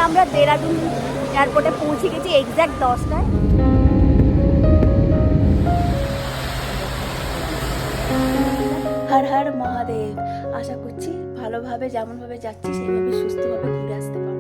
আমরা দেরাদুন এয়ারপোর্টে পৌঁছে গেছি এক্স্যাক্ট 10টায়। হর হর মহাদেব। আশা করছি ভালোভাবে যেমনভাবে যাচ্ছি সেইভাবে সুস্থভাবে ঘুরে আসতে পারবো।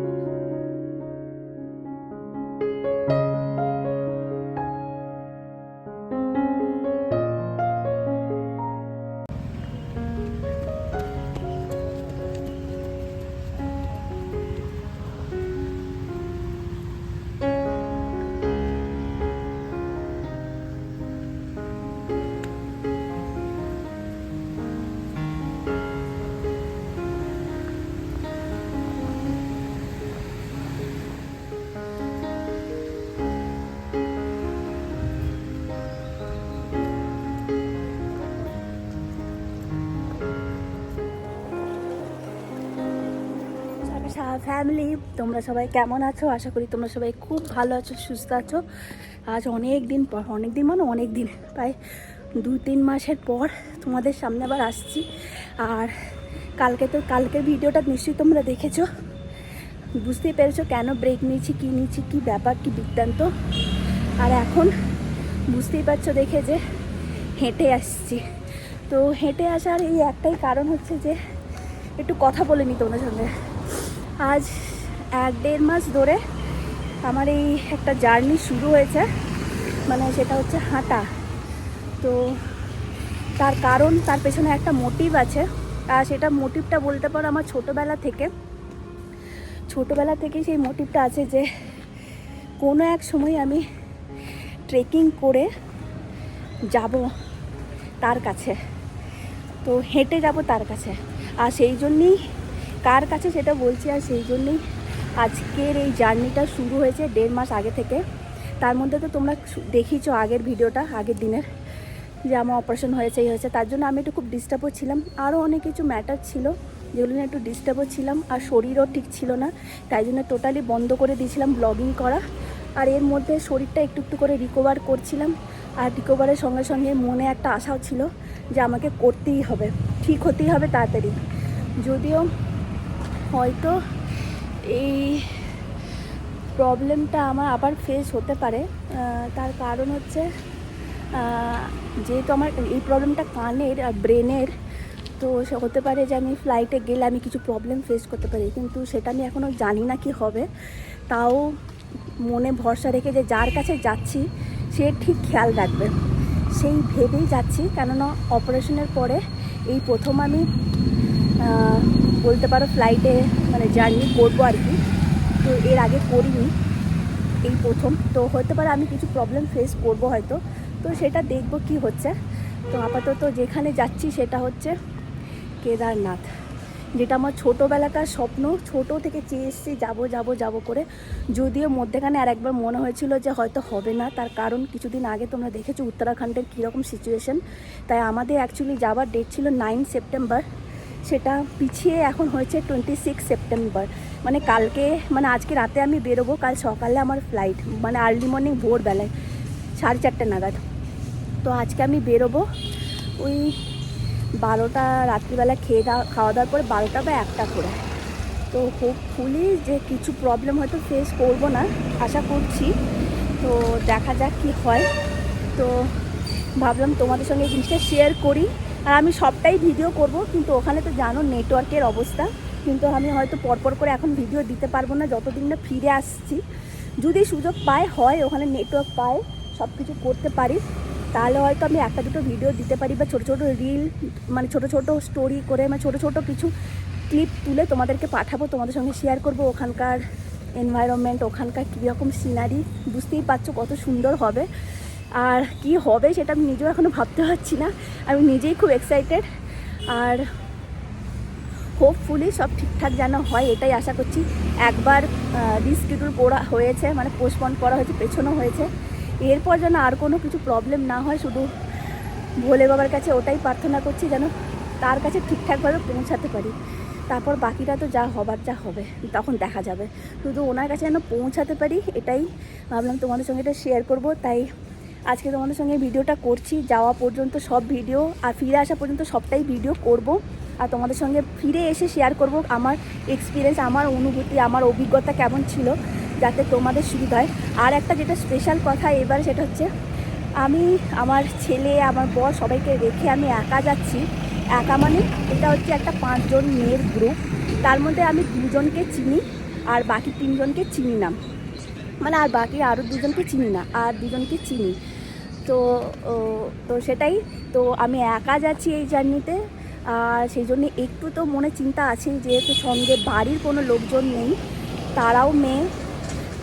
ফ্যামিলি, তোমরা সবাই কেমন আছো? আশা করি তোমরা সবাই খুব ভালো আছো, সুস্থ আছো। আজ অনেক দিন মানে অনেক দিন, প্রায় 2-3 মাসের পর তোমাদের সামনে আবার আসছি। আর কালকের ভিডিওটা নিশ্চয়ই তোমরা দেখেছো, বুঝতেই পেরেছো কেন ব্রেক নিয়েছি, কী ব্যাপার, কী বৃত্তান্ত। আর এখন বুঝতেই পারছো দেখে যে হেঁটে আসছি। তো হেঁটে আসার এই একটাই কারণ হচ্ছে যে একটু কথা বলে নি তোমাদের সঙ্গে। আজ 1-1.5 মাস ধরে আমার এই একটা জার্নি শুরু হয়েছে, মানে সেটা হচ্ছে হাঁটা। তো তার কারণ, তার পেছনে একটা মোটিভ আছে। আর সেটা মোটিভটা বলতে পারো আমার ছোটোবেলা থেকে সেই মোটিভটা আছে যে কোনো এক সময় আমি ট্রেকিং করে যাব তার কাছে, তো হেঁটে যাব তার কাছে। আর সেই জন্যই, কার কাছে সেটা বলছি, আর সেই জন্যই আজকের এই জার্নিটা শুরু হয়েছে 1.5 মাস আগে থেকে। তার মধ্যে তো তোমরা দেখিছো আগের ভিডিওটা, আগের দিনের, যে আমার অপারেশন হয়েছে, তার জন্য আমি একটু খুব ডিস্টার্বও ছিলাম। আরও অনেক কিছু ম্যাটার ছিল যেগুলো নিয়ে একটু ডিস্টার্বও ছিলাম। আর শরীরও ঠিক ছিল না, তাই জন্য টোটালি বন্ধ করে দিয়েছিলাম ব্লগিং করা। আর এর মধ্যে শরীরটা একটু একটু করে রিকভার করছিলাম। আর রিকভারের সঙ্গে সঙ্গে মনে একটা আশাও ছিল যে আমাকে করতেই হবে, ঠিক হতেই হবে তাড়াতাড়ি। যদিও হয়তো এই প্রবলেমটা আমার আবার ফেস হতে পারে, তার কারণ হচ্ছে যেহেতু আমার এই প্রবলেমটা কানের আর ব্রেনের, তো সে হতে পারে যে আমি ফ্লাইটে গেলে আমি কিছু প্রবলেম ফেস করতে পারি, কিন্তু সেটা আমি এখনও জানি না কি হবে। তাও মনে ভরসা রেখে যে যার কাছে যাচ্ছি সে ঠিক খেয়াল রাখবে, সেই ভেবেই যাচ্ছি। কেননা অপারেশনের পরে এই প্রথম আমি বলতে পারো ফ্লাইটে মানে জার্নি করবো আর কি। তো এর আগে করিনি, এই প্রথম। তো হতে পারে আমি কিছু প্রবলেম ফেস করব হয়তো, তো সেটা দেখব কি হচ্ছে। তো আপাতত যেখানে যাচ্ছি সেটা হচ্ছে কেদারনাথ, যেটা আমার ছোটোবেলাকার স্বপ্ন, ছোটো থেকে চেয়ে এসেছি যাব করে। যদিও মধ্যেখানে আর একবার মনে হয়েছিল যে হয়তো হবে না, তার কারণ কিছুদিন আগে তোমরা দেখেছো উত্তরাখণ্ডের কীরকম সিচুয়েশন। তাই আমাদের অ্যাকচুয়ালি যাওয়ার ডেট ছিল 9 সেপ্টেম্বর, সেটা পিছিয়ে এখন হয়েছে 26 সেপ্টেম্বর। মানে কালকে, মানে আজকে রাতে আমি বেরোবো, কাল সকালে আমার ফ্লাইট, মানে আর্লি মর্নিং ভোরবেলায় 4:30 নাগাদ। তো আজকে আমি বেরোবো ওই 12টা, রাত্রিবেলা খাওয়া দাওয়ার পরে 12টা বা 1টা করে। তো হোপফুলি যে কিছু প্রবলেম হয়তো ফেস করবো না, আশা করছি। তো দেখা যাক কী হয়। তো ভাবলাম তোমাদের সঙ্গে এই জিনিসটা শেয়ার করি। আর আমি সবটাই ভিডিও করব, কিন্তু ওখানে তো জানো নেটওয়ার্কের অবস্থা, কিন্তু আমি হয়তো পরপর করে এখন ভিডিও দিতে পারবো না যতদিন না ফিরে আসছি। যদি সুযোগ হয় ওখানে নেটওয়ার্ক পায়, সব কিছু করতে পারি, তাহলে হয়তো আমি 1-2 ভিডিও দিতে পারি, বা ছোটো ছোটো রিল, মানে ছোটো ছোটো স্টোরি করে, মানে ছোটো ছোটো কিছু ক্লিপ তুলে তোমাদেরকে পাঠাবো, তোমাদের সঙ্গে শেয়ার করব ওখানকার এনভায়রনমেন্ট, ওখানকার কীরকম সিনারি। বুঝতেই পারছো কত সুন্দর হবে। আর কি হবে সেটা আমি নিজেও এখনও ভাবতে পারছি না, আমি নিজেই খুব এক্সাইটেড। আর হোপফুলি সব ঠিকঠাক যেন হয়, এটাই আশা করছি। একবার রিস্কিডিউল করা হয়েছে, মানে পোস্টপন্ড করা হয়েছে, পেছনও হয়েছে। এরপর যেন আর কোনো কিছু প্রবলেম না হয়, শুধু ভোলে বাবার কাছে ওটাই প্রার্থনা করছি যেন তার কাছে ঠিকঠাকভাবে পৌঁছাতে পারি। তারপর বাকিটা তো যা হবার যা হবে, তখন দেখা যাবে। শুধু ওনার কাছে যেন পৌঁছাতে পারি, এটাই ভাবলাম তোমাদের সঙ্গে এটা শেয়ার করব। তাই আজকে তোমাদের সঙ্গে ভিডিওটা করছি, যাওয়া পর্যন্ত সব ভিডিও আর ফিরে আসা পর্যন্ত সবটাই ভিডিও করব। আর তোমাদের সঙ্গে ফিরে এসে শেয়ার করব আমার এক্সপিরিয়েন্স, আমার অনুভূতি, আমার অভিজ্ঞতা কেমন ছিল, যাতে তোমাদের সুবিধা হয়। আর একটা যেটা স্পেশাল কথা এবার, সেটা হচ্ছে আমি আমার ছেলে, আমার বর সবাইকে রেখে আমি একা যাচ্ছি। একা মানে এটা হচ্ছে একটা 5 জন মেয়ের গ্রুপ, তার মধ্যে আমি 2 জনকে চিনি আর বাকি 3 জনকে চিনি না, মানে আর বাকি আরও 2 জনকে চিনি না, আর 2 জনকে চিনি। তো তো সেটাই, তো আমি একা যাচ্ছি এই জার্নিতে, আর সেই জন্য একটু তো মনে চিন্তা আছে, যেহেতু সঙ্গে বাড়ির কোনো লোকজন নেই, তারাও মেয়ে,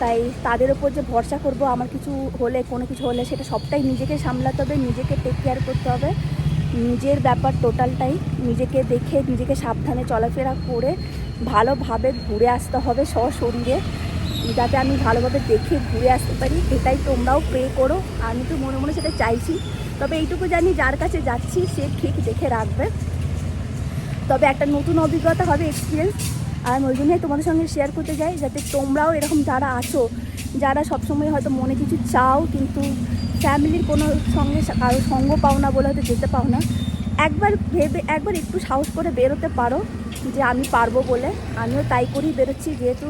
তাই তাদের ওপর যে ভরসা করব আমার কিছু হলে, কোনো কিছু হলে, সেটা সবটাই নিজেকে সামলাতে হবে, নিজেকে টেক কেয়ার করতে হবে, নিজের ব্যাপার টোটালটাই নিজেকে দেখে, নিজেকে সাবধানে চলাফেরা করে ভালোভাবে ঘুরে আসতে হবে সশরীরে, যাতে আমি ভালোভাবে দেখে ঘুরে আসতে পারি। এটাই তোমরাও প্রে করো, আমি তো মনে মনে সেটা চাইছি। তবে এইটুকু জানি, যার কাছে যাচ্ছি সে ঠিক দেখে রাখবে। তবে একটা নতুন অভিজ্ঞতা হবে, এক্সপিরিয়েন্স, আর আমি ওই জন্যই তোমাদের সঙ্গে শেয়ার করতে যাই, যাতে তোমরাও এরকম যারা আছো, যারা সবসময় হয়তো মনে কিছু চাও কিন্তু ফ্যামিলির কোনো সঙ্গে কারো সঙ্গ পাও না বলে হয়তো যেতে পাও না, একবার ভেবে, একবার একটু সাহস করে বেরোতে পারো যে আমি পারবো বলে। আমিও তাই করেই বেরোচ্ছি, যেহেতু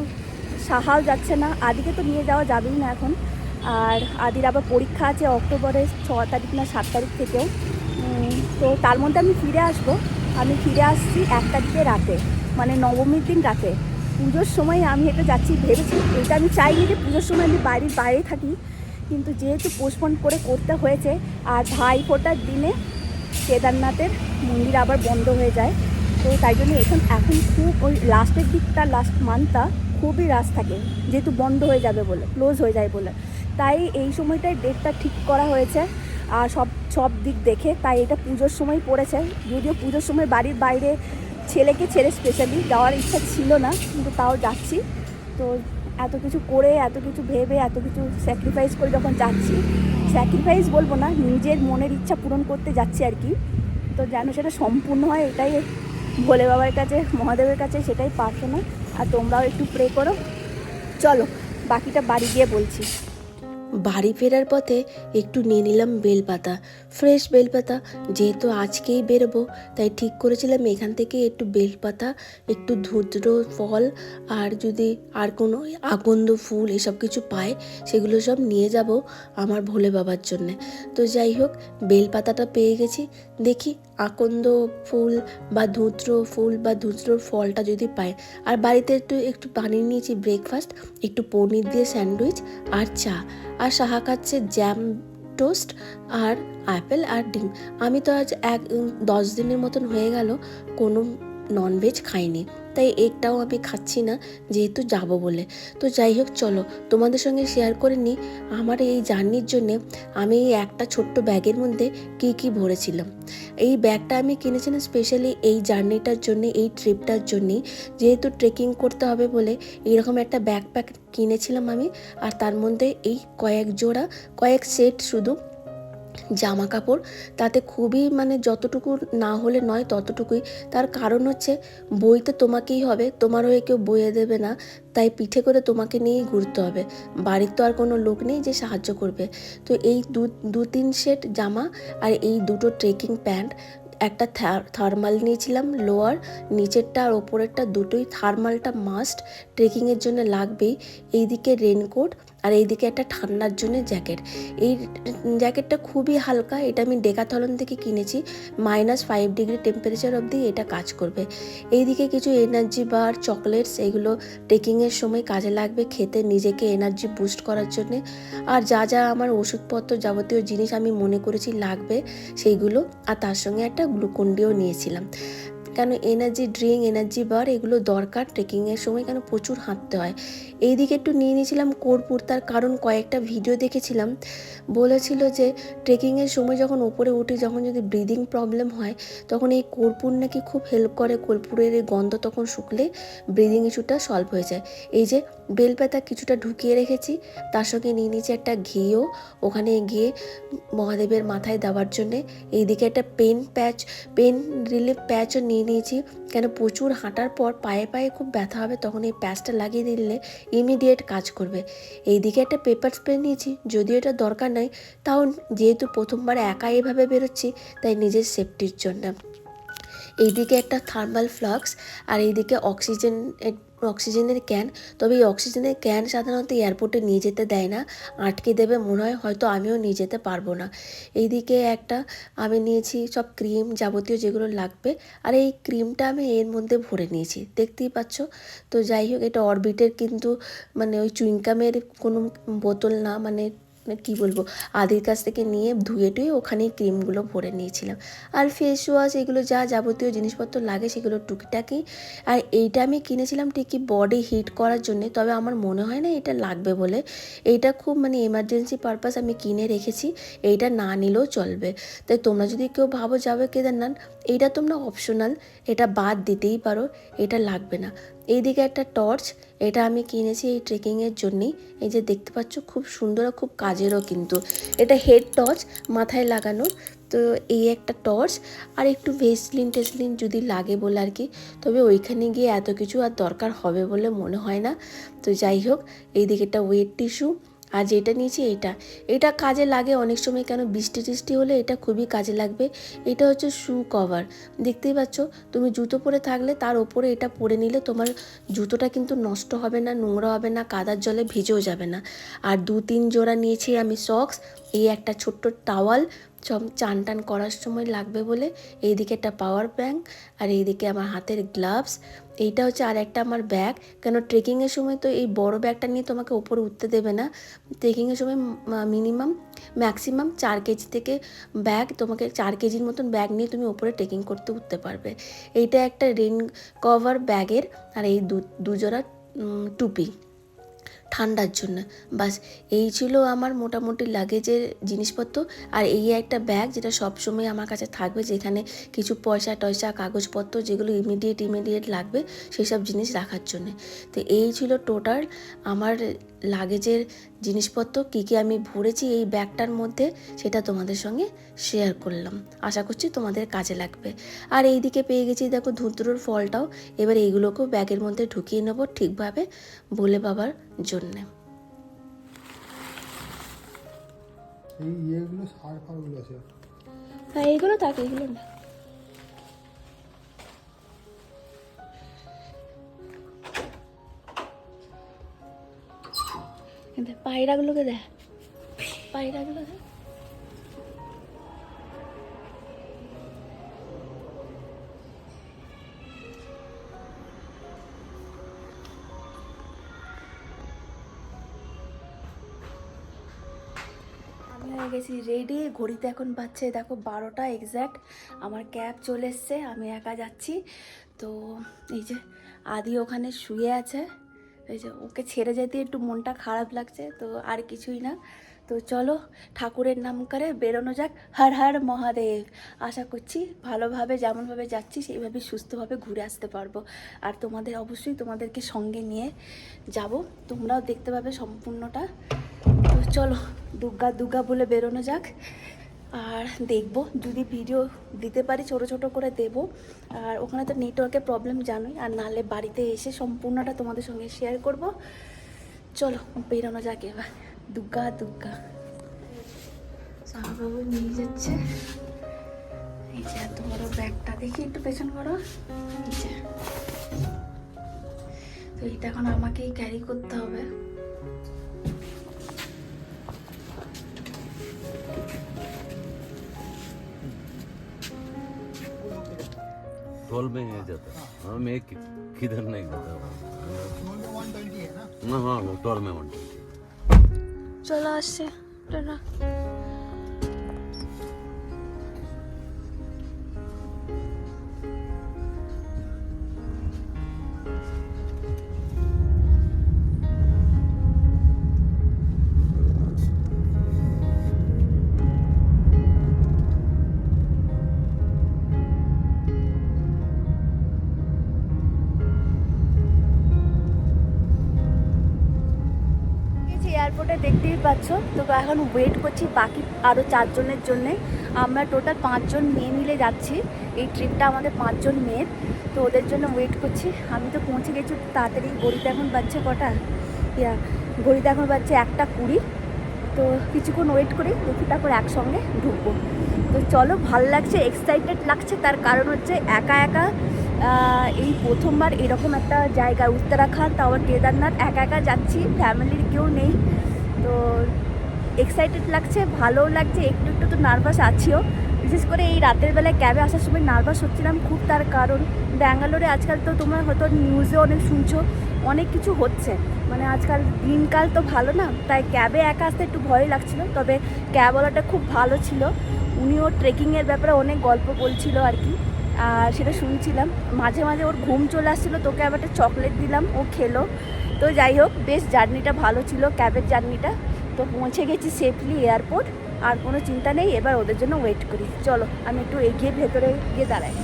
সাহাও যাচ্ছে না, আদিকে তো নিয়ে যাওয়া যাবেই না এখন, আর আদির আবার পরীক্ষা আছে অক্টোবরের 6 তারিখ না 7 তারিখ থেকেও। তো তার মধ্যে আমি ফিরে আসবো। আমি ফিরে আসছি 1 তারিখে রাতে, মানে নবমীর দিন রাতে। পুজোর সময় আমি এটা যাচ্ছি ভেবেছি, এটা আমি চাইনি যে পুজোর সময় আমি বাড়ির বাইরে থাকি, কিন্তু যেহেতু পোস্টপোন করে করতে হয়েছে, আর ভাই ফোটার দিনে কেদারনাথের মন্দির আবার বন্ধ হয়ে যায়, তো তাই জন্য এখন খুব ওই লাস্টের দিকটা, লাস্ট মান্থটা খুবই রাশ থাকে, যেহেতু বন্ধ হয়ে যাবে বলে, ক্লোজ হয়ে যায় বলে, তাই এই সময়টায় ডেটটা ঠিক করা হয়েছে। আর সব দিক দেখে তাই এটা পুজোর সময় পড়েছে, যদিও পুজোর সময় বাড়ির বাইরে ছেলেকে ছেড়ে স্পেশালি যাওয়ার ইচ্ছা ছিল না, কিন্তু তাও যাচ্ছি। তো এত কিছু করে, এত কিছু ভেবে, এত কিছু স্যাক্রিফাইস করে যখন যাচ্ছি, স্যাক্রিফাইস বলবো না, নিজের মনের ইচ্ছা পূরণ করতে যাচ্ছি আর কি, তো যেন সেটা সম্পূর্ণ হয়, এটাই ভোলে বাবার কাছে, মহাদেবের কাছে সেটাই প্রার্থনা। আর তোমরাও একটু প্রে করো। চলো বাকিটা বাড়ি গিয়ে বলছি। বাড়ি ফেরার পথে একটু নিয়ে নিলাম বেলপাতা, ফ্রেশ বেলপাতা, যেহেতু আজকেই বেরোবো তাই ঠিক করেছিলাম এখান থেকে একটু বেলপাতা, একটু ধুদ্র ফল, আর যদি আর কোনো আকন্দ ফুল এসব কিছু পায় সেগুলো সব নিয়ে যাব আমার ভোলে বাবার জন্যে। তো যাই হোক, বেলপাতাটা পেয়ে গেছি, দেখি আকন্দ ফুল বা ধুদ্র ফুল বা ধুদ্রর ফলটা যদি পায়। আর বাড়িতে একটু বানিয়ে নিয়েছি ব্রেকফাস্ট, একটু পনির দিয়ে স্যান্ডউইচ আর চা, আর সাহা খাচ্ছে জ্যাম টোস্ট আর অ্যাপেল আর ডিম। আমি তো আজ 10 দিনের মতন হয়ে গেল কোনো ননভেজ খাইনি, তাই একটাও আমি খাচ্ছি না, যেহেতু যাব বলে। তো যাই হোক, চলো তোমাদের সঙ্গে শেয়ার করে নিই আমার এই জার্নির জন্যে আমি এই একটা ছোট্ট ব্যাগের মধ্যে কী কী ভরেছিলাম। এই ব্যাগটা আমি কিনেছিলাম স্পেশালি এই জার্নিটার জন্যে, এই ট্রিপটার জন্যেই, যেহেতু ট্রেকিং করতে হবে বলে এইরকম একটা ব্যাকপ্যাক কিনেছিলাম আমি। আর তার মধ্যে এই কয়েক সেট শুধু জামা কাপড়, তাতে খুবই মানে যতটুকু না হলে নয় ততটুকুই। তার কারণ হচ্ছে বইতে তোমাকেই হবে, তোমার হয়ে কেউ বইয়ে দেবে না, তাই পিঠে করে তোমাকে নিয়েই ঘুরতে হবে, বাড়ির তো আর কোনো লোক নেই যে সাহায্য করবে। তো এই দু তিন সেট জামা আর এই দুটো ট্রেকিং প্যান্ট, একটা থার্মাল নিয়েছিলাম লোয়ার, নিচেরটা আর ওপরেরটা দুটোই, থার্মালটা মাস্ট, ট্রেকিংয়ের জন্য লাগবেই। এইদিকে রেনকোট, আর এইদিকে একটা ঠান্ডার জন্য জ্যাকেট। এই জ্যাকেটটা খুবই হালকা, এটা আমি ডেকাথলন থেকে কিনেছি, -5 ডিগ্রি টেম্পারেচার অবধি এটা কাজ করবে। এইদিকে কিছু এনার্জি বার, চকলেটস, এগুলো ট্রেকিংয়ের সময় কাজে লাগবে খেতে, নিজেকে এনার্জি বুস্ট করার জন্যে। আর যা যা আমার ওষুধপত্র যাবতীয় জিনিস আমি মনে করেছি লাগবে সেইগুলো, আর তার সঙ্গে একটা গ্লুকন্ডিও নিয়েছিলাম, কেন এনার্জি ড্রিঙ্ক, এনার্জি বার এগুলো দরকার ট্রেকিংয়ের সময়, কেন প্রচুর হাঁটতে হয়। এইদিকে একটু নিয়ে নিয়েছিলাম কর্পূর, তার কারণ কয়েকটা ভিডিও দেখেছিলাম, বলেছিল যে ট্রেকিংয়ের সময় যখন ওপরে উঠি, যখন যদি ব্রিদিং প্রবলেম হয়, তখন এই কর্পূর নাকি খুব হেল্প করে, কর্পূরের এই গন্ধ তখন শুকলে ব্রিদিং ইস্যুটা সলভ হয়ে যায়। এই যে বেলপাতা কিছুটা ঢুকিয়ে রেখেছি, তার সঙ্গে নিয়ে নিয়েছি একটা ঘিও, ওখানে গিয়ে মহাদেবের মাথায় দেওয়ার জন্যে। এইদিকে একটা পেন রিলিফ প্যাচও নিয়ে নিয়েছি, কেন প্রচুর হাঁটার পর পায়ে খুব ব্যথা হবে, তখন এই প্যাচটা লাগিয়ে দিলে ইমিডিয়েট কাজ করবে। এইদিকে একটা পেপার স্প্রে নিয়েছি, যদিও এটা দরকার নয়, তাও যেহেতু প্রথমবার একা এভাবে বেরোচ্ছি তাই নিজের সেফটির জন্য। এইদিকে একটা থার্মাল ফ্লাক্স আর এইদিকে অক্সিজেনের ক্যান। তবে এই অক্সিজেনের ক্যান সাধারণত এয়ারপোর্টে নিয়ে যেতে দেয় না, আটকে দেবে মনে হয়, হয়তো আমিও নিয়ে যেতে পারবো না। এইদিকে একটা আমি নিয়েছি সব ক্রিম যাবতীয় যেগুলো লাগবে, আর এই ক্রিমটা আমি এর মধ্যে ভরে নিয়েছি, দেখতেই পাচ্ছ। তো যাই হোক, এটা অরবিটের কিন্তু মানে ওই চুইংকামের কোনো বোতল না, মানে কি বলবো, আদির কাছ থেকে নিয়ে ধুয়ে টুয়ে ওখানেই ক্রিমগুলো ভরে নিয়েছিলাম। আর ফেস ওয়াশ এগুলো যা যাবতীয় জিনিসপত্র লাগে সেগুলো টুকিটাকি। আর এইটা আমি কিনেছিলাম ঠিকই বডি হিট করার জন্যে, তবে আমার মনে হয় না এটা লাগবে বলে। এইটা খুব মানে এমার্জেন্সি পারপাস আমি কিনে রেখেছি, এইটা না নিলেও চলবে। তাই তোমরা যদি কেউ ভাবো যাবে কেদারনাথ, এইটা তোমরা অপশনাল, এটা বাদ দিতেই পারো, এটা লাগবে না। এইদিকে একটা টর্চ, এটা আমি কিনেছি এই ট্রেকিংয়ের জন্যেই। এই যে দেখতে পাচ্ছ, খুব সুন্দর আর খুব কাজেরও কিন্তু। এটা হেড টর্চ, মাথায় লাগানো। তো এই একটা টর্চ আর একটু ভেসলিন যদি লাগে বলে আর কি, তবে ওইখানে গিয়ে এত কিছু আর দরকার হবে বলে মনে হয় না। তো যাই হোক, এইদিকে একটা ওয়েট টিস্যু, আর যেটা নিয়েছি এটা কাজে লাগে অনেক সময়, কেন বৃষ্টি টিষ্টি হলে এটা খুবই কাজে লাগবে। এটা হচ্ছে শু কভার, দেখতেই পাচ্ছ। তুমি জুতো পরে থাকলে তার ওপরে এটা পরে নিলে তোমার জুতোটা কিন্তু নষ্ট হবে না, নোংরা হবে না, কাদার জলে ভিজেও যাবে না। আর 2-3 জোড়া নিয়েছি আমি সক্স, এই একটা ছোট্ট টাওয়াল, সব চান টান করার সময় লাগবে বলে। এইদিকে একটা পাওয়ার ব্যাঙ্ক, আর এইদিকে আমার হাতের গ্লাভস। এইটা হচ্ছে আর একটা আমার ব্যাগ, কেন ট্রেকিংয়ের সময় তো এই বড় ব্যাগটা নিয়ে তোমাকে ওপরে উঠতে দেবে না। ট্রেকিংয়ের সময় ম্যাক্সিমাম 4 কেজি থেকে ব্যাগ, তোমাকে 4 কেজির মতন ব্যাগ নিয়ে তুমি ওপরে ট্রেকিং করতে উঠতে পারবে। এইটা একটা রেন কভার ব্যাগের, আর এই দুজোড়া টুপি ঠান্ডার জন্য। বাস এই ছিল আমার মোটামুটি লাগেজের জিনিসপত্র। আর এই একটা ব্যাগ যেটা সবসময় আমার কাছে থাকবে, যেখানে কিছু পয়সা টয়সা কাগজপত্র যেগুলো ইমিডিয়েট লাগবে সেসব জিনিস রাখার জন্যে। তো এই ছিল টোটাল আমার লাগেজের জিনিসপত্র, কী আমি ভরেছি এই ব্যাগটার মধ্যে, সেটা তোমাদের সঙ্গে শেয়ার করলাম। আশা করছি তোমাদের কাজে লাগবে। আর এইদিকে পেয়ে গেছি দেখো ধুতরোর ফলটাও, এবার এইগুলোকেও ব্যাগের মধ্যে ঢুকিয়ে নেবো ঠিকভাবে ভোলে বাবার জন্যে। এই ইয়েগুলো সার ফারগুলো আছে। হ্যাঁ, এইগুলো থাকে, এগুলো না। পায়রাগুলোকে দেখ, পায়রাগুলো দেখ। আমি হয়ে গেছি রেডি, ঘড়িতে এখন বাজছে দেখো 12টা এক্স্যাক্ট। আমার ক্যাব চলে এসছে, আমি একা যাচ্ছি। তো এই যে আদি ওখানে শুয়ে আছে, এই যে ওকে ছেড়ে যেতে একটু মনটা খারাপ লাগছে, তো আর কিছুই না। তো চলো ঠাকুরের নাম করে বেরোনো যাক। হর হর মহাদেব। আশা করছি ভালোভাবে যেমনভাবে যাচ্ছি সেইভাবে সুস্থভাবে ঘুরে আসতে পারবো। আর অবশ্যই তোমাদেরকে সঙ্গে নিয়ে যাব, তোমরাও দেখতে পাবে সম্পূর্ণটা। তো চলো দুর্গা দুর্গা বলে বেরোনো যাক। আর দেখবো যদি ভিডিও দিতে পারি ছোট করে দেবো। আর ওখানে তো নেটওয়ার্কের প্রবলেম জানোই, আর নাহলে বাড়িতে এসে সম্পূর্ণটা তোমাদের সঙ্গে শেয়ার করব। চলো বেরোনো যাক এবার। দুর্গা দুর্গা সাহাবাবু নিয়ে যাচ্ছে। এই যে এত বড় ব্যাগটা, দেখি একটু পেছন করো। এই যে, তো এটা এখন আমাকেই ক্যারি করতে হবে। टोल में नहीं जाता। हाँ मैं किधर नहीं जाता। टोल में 120 है ना? हाँ टोल में 120। চলো আসছে না। এয়ারপোর্টে দেখতেই পাচ্ছ, তো এখন ওয়েট করছি বাকি আরও 4 জনের জন্যে। আমরা টোটাল 5 জন মেয়ে মিলে যাচ্ছি, এই ট্রিপটা আমাদের 5 জন মেয়ের। তো ওদের জন্য ওয়েট করছি। আমি তো পৌঁছে গেছি তাড়াতাড়ি। ঘড়িতে এখন বাজছে কটা, ঘড়িতে এখন বাজছে 1টা 20। তো কিছুক্ষণ ওয়েট করে দেখি, তারপর একসঙ্গে ঢুকবো। তো চলো, ভালো লাগছে, এক্সাইটেড লাগছে। তার কারণ হচ্ছে একা একা এই প্রথমবার এরকম একটা জায়গায়, উত্তরাখণ্ড, তাও আবার কেদারনাথ, একা একা যাচ্ছি, ফ্যামিলির কেউ নেই। তো এক্সাইটেড লাগছে, ভালোও লাগছে, একটু একটু তো নার্ভাস আছিও। বিশেষ করে এই রাতের বেলায় ক্যাবে আসার সময় নার্ভাস হচ্ছিলাম খুব। তার কারণ ব্যাঙ্গালোরে আজকাল তো তোমরা হয়তো নিউজে অনেক শুনছো, অনেক কিছু হচ্ছে, মানে আজকাল দিনকাল তো ভালো না, তাই ক্যাবে একা আসতে একটু ভয় লাগছিল। তবে ক্যাবওয়ালাটা খুব ভালো ছিল, উনিও ট্রেকিংয়ের ব্যাপারে অনেক গল্প বলছিল আর কি, আর সেটা শুনছিলাম। মাঝে মাঝে ওর ঘুম চলে আসছিলো, তোকে আবার একটা চকলেট দিলাম, ও খেলো। তো যাই হোক, বেশ জার্নিটা ভালো ছিল, ক্যাবের জার্নিটা। তো পৌঁছে গেছি সেফলি এয়ারপোর্ট, আর কোনো চিন্তা নেই, এবার ওদের জন্য ওয়েট করি। চলো আমি একটু এগিয়ে ভেতরে গিয়ে দাঁড়াই।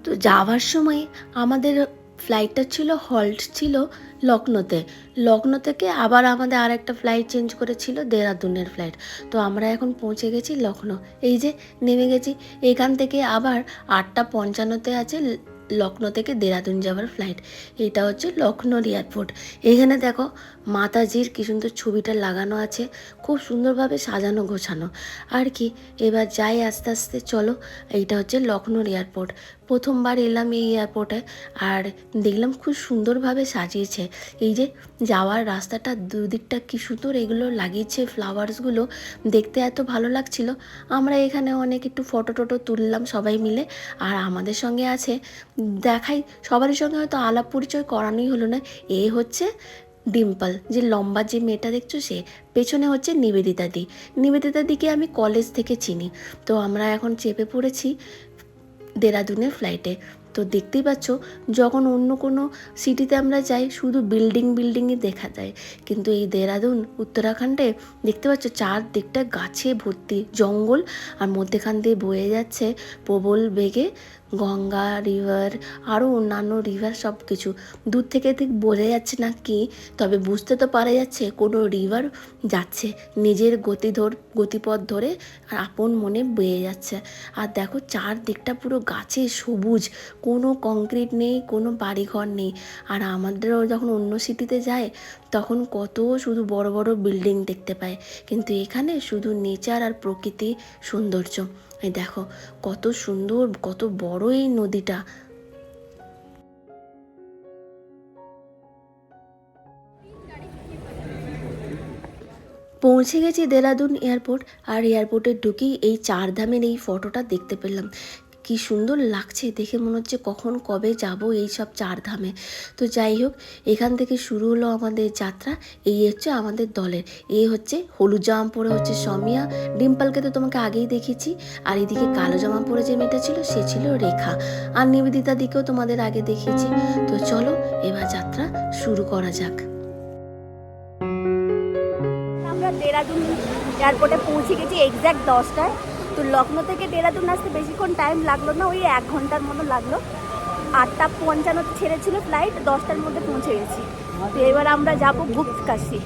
তো যাওয়ার সময় আমাদের ফ্লাইটটা ছিল, হল্ট ছিল লখনৌতে। লখনৌ থেকে আবার আমাদের আর একটা ফ্লাইট চেঞ্জ করেছিল, দেরাদুনের ফ্লাইট। তো আমরা এখন পৌঁছে গেছি লখনৌ। এই যে নেমে গেছি, এখান থেকে আবার 8:55 আছে লখনৌ থেকে দেরাদুন যাওয়ার ফ্লাইট। এটা হচ্ছে লখনৌর এয়ারপোর্ট। এখানে দেখো মাতাজির কি সুন্দর ছবিটা লাগানো আছে, খুব সুন্দরভাবে সাজানো গোছানো আর কি। এবার যাই আস্তে আস্তে, চলো। এইটা হচ্ছে লখনৌর এয়ারপোর্ট। প্রথমবার এলাম এই এয়ারপোর্টে, আর দেখলাম খুব সুন্দরভাবে সাজিয়েছে। এই যে যাওয়ার রাস্তাটা দুদিকটা কি সুন্দর এগুলো লাগিয়েছে, ফ্লাওয়ার্সগুলো দেখতে এত ভালো লাগছিল। আমরা এখানে অনেক একটু ফটো টটো তুললাম সবাই মিলে। আর আমাদের সঙ্গে আছে, দেখাই সবারই সঙ্গে হয়তো আলাপ পরিচয় করানোই হলো না, এ হচ্ছে ডিম্পল, যে লম্বা যে মেয়েটা দেখছো সে। পেছনে হচ্ছে নিবেদিতা দি। নিবেদিতা দিকে আমি কলেজ থেকে চিনি। তো আমরা এখন চেপে পড়েছি দেরাদুনের ফ্লাইটে। তো দেখতেই পাচ্ছ, যখন অন্য কোনো সিটিতে আমরা যাই শুধু বিল্ডিংই দেখা যায়, কিন্তু এই দেরাদুন উত্তরাখণ্ডে দেখতে পাচ্ছ চারদিকটা গাছে ভর্তি, জঙ্গল, আর মধ্যেখান দিয়ে বয়ে যাচ্ছে প্রবল বেগে গঙ্গা রিভার, আরও অন্যান্য রিভার, সব কিছু দূর থেকে ঠিক বোঝা যাচ্ছে না কি, তবে বুঝতে তো পারা যাচ্ছে কোনো রিভার যাচ্ছে নিজের গতিপথ ধরে, আর আপন মনে বয়ে যাচ্ছে। আর দেখো চারদিকটা পুরো গাছে সবুজ, কোনো কংক্রিট নেই, কোনো বাড়িঘর নেই। আর আমাদেরও যখন অন্য সিটিতে যায় তখন কত শুধু বড় বড় বিল্ডিং দেখতে পায়, কিন্তু এখানে শুধু নেচার আর প্রকৃতি সৌন্দর্য। এই দেখো কত সুন্দর, কত বড় এই নদীটা। পৌঁছে গেছি দেরাদুন এয়ারপোর্ট, আর এয়ারপোর্টে ঢুকেই এই চারধামের এই ফটোটা দেখতে পেলাম। কি সুন্দর লাগছে দেখে, মনে হচ্ছে কখন কবে যাব এই সব চারধামে। তো যাই হোক, এখান থেকে শুরু হলো আমাদের যাত্রা। এই হচ্ছে আমাদের দলের, এই হচ্ছে হলুদ জামা পরে হচ্ছে সমিয়া, ডিম্পলকে তো তোমাকে আগেই দেখেছি, আর এদিকে কালো জামা পরে যে মেয়েটা ছিল সে ছিল রেখা, আর নিবেদিতা দিকেও তোমাদের আগে দেখিয়েছি। তো চলো এবার যাত্রা শুরু করা যাক। আমরা দেরাদুন এয়ারপোর্টে পৌঁছে গেছি এক্স্যাক্ট 10টায়। তো লখনৌ থেকে দেরাদুন আসতে বেশিক্ষণ টাইম লাগলো না, ওই 1 ঘন্টার মতো লাগলো। 8:55 ছেড়েছিল ফ্লাইট, 10টার মধ্যে পৌঁছে গেছি। তো এবার আমরা যাবো গুপ্তকাশী।